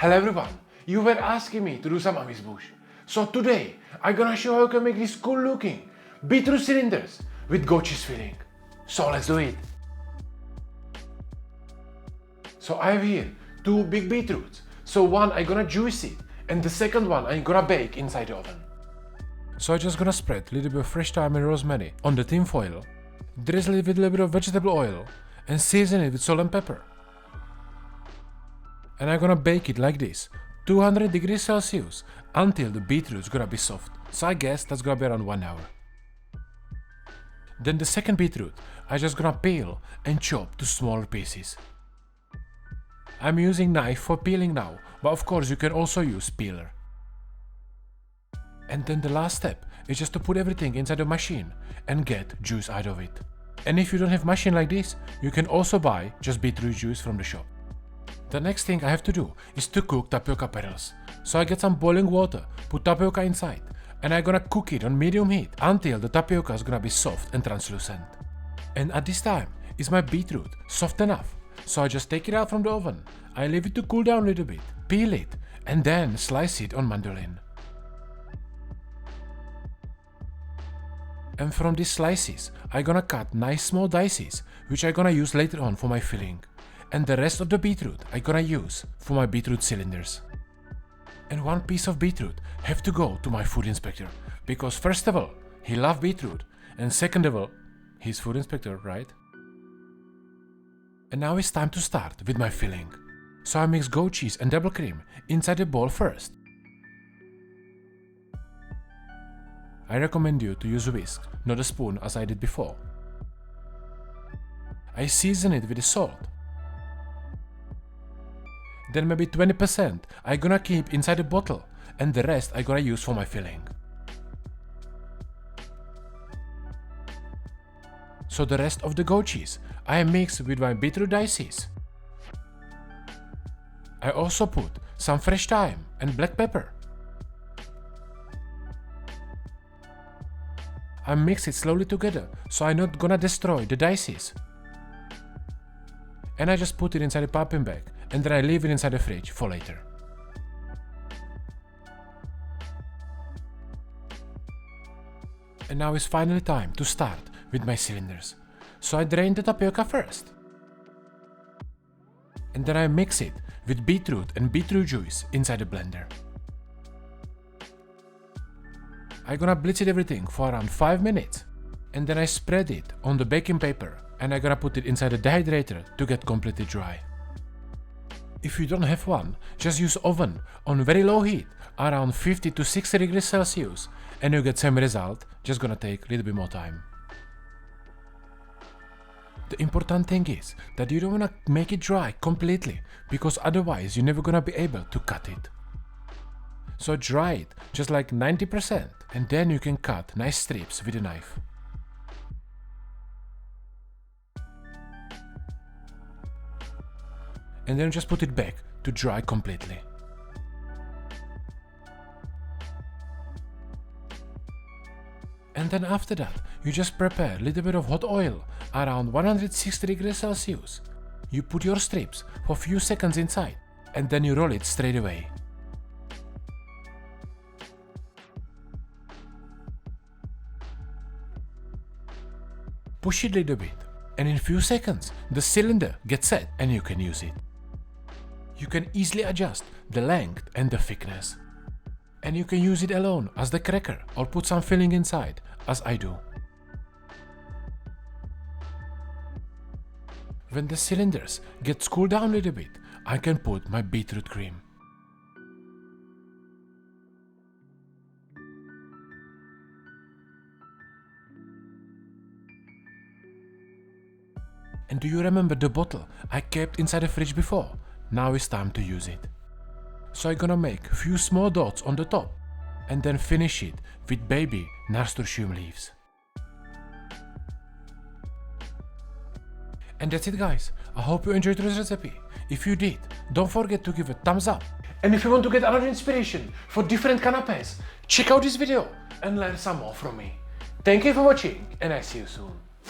Hello everyone, you were asking me to do some amuse bouche. So today, I'm gonna show how you can make these cool looking beetroot cylinders with goat cheese filling. So let's do it. So I have here two big beetroots. So one I'm gonna juice it and the second one I'm gonna bake inside the oven. So I'm just gonna spread a little bit of fresh thyme and rosemary on the tin foil, drizzle it with a little bit of vegetable oil and season it with salt and pepper. And I'm gonna bake it like this, 200 degrees Celsius, until the beetroot's gonna be soft. So I guess that's gonna be around 1 hour. Then the second beetroot, I'm just gonna peel and chop to smaller pieces. I'm using knife for peeling now, but of course you can also use peeler. And then the last step is just to put everything inside the machine and get juice out of it. And if you don't have machine like this, you can also buy just beetroot juice from the shop. The next thing I have to do is to cook tapioca petals. So I get some boiling water, put tapioca inside, and I'm gonna cook it on medium heat until the tapioca is gonna be soft and translucent. And at this time, is my beetroot soft enough? So I just take it out from the oven, I leave it to cool down a little bit, peel it, and then slice it on mandolin. And from these slices, I'm gonna cut nice small dices, which I'm gonna use later on for my filling. And the rest of the beetroot I'm gonna use for my beetroot cylinders. And one piece of beetroot have to go to my food inspector, because first of all, he loves beetroot, and second of all, he's food inspector, right? And now it's time to start with my filling. So I mix goat cheese and double cream inside the bowl first. I recommend you to use a whisk, not a spoon as I did before. I season it with the salt. Then maybe 20% I'm gonna keep inside the bottle and the rest I'm gonna use for my filling. So the rest of the goat cheese I mix with my beetroot dices. I also put some fresh thyme and black pepper. I mix it slowly together so I'm not gonna destroy the dices. And I just put it inside a piping bag and then I leave it inside the fridge for later. And now it's finally time to start with my cylinders. So I drain the tapioca first. And then I mix it with beetroot and beetroot juice inside the blender. I'm gonna blitz it everything for around 5 minutes. And then I spread it on the baking paper and I'm gonna put it inside the dehydrator to get completely dry. If you don't have one, just use oven on very low heat, around 50 to 60 degrees Celsius, and you get same result, just gonna take a little bit more time. The important thing is that you don't wanna make it dry completely, because otherwise you're never gonna be able to cut it. So dry it just like 90% and then you can cut nice strips with a knife. And then just put it back to dry completely. And then after that, you just prepare a little bit of hot oil around 160 degrees Celsius. You put your strips for a few seconds inside and then you roll it straight away. Push it a little bit and in a few seconds the cylinder gets set and you can use it. You can easily adjust the length and the thickness. And you can use it alone as the cracker or put some filling inside, as I do. When the cylinders get cooled down a little bit, I can put my beetroot cream. And do you remember the bottle I kept inside the fridge before? Now it's time to use it. So I'm gonna make a few small dots on the top and then finish it with baby nasturtium leaves. And that's it guys, I hope you enjoyed this recipe. If you did, don't forget to give a thumbs up. And if you want to get another inspiration for different canapes, check out this video and learn some more from me. Thank you for watching and I see you soon.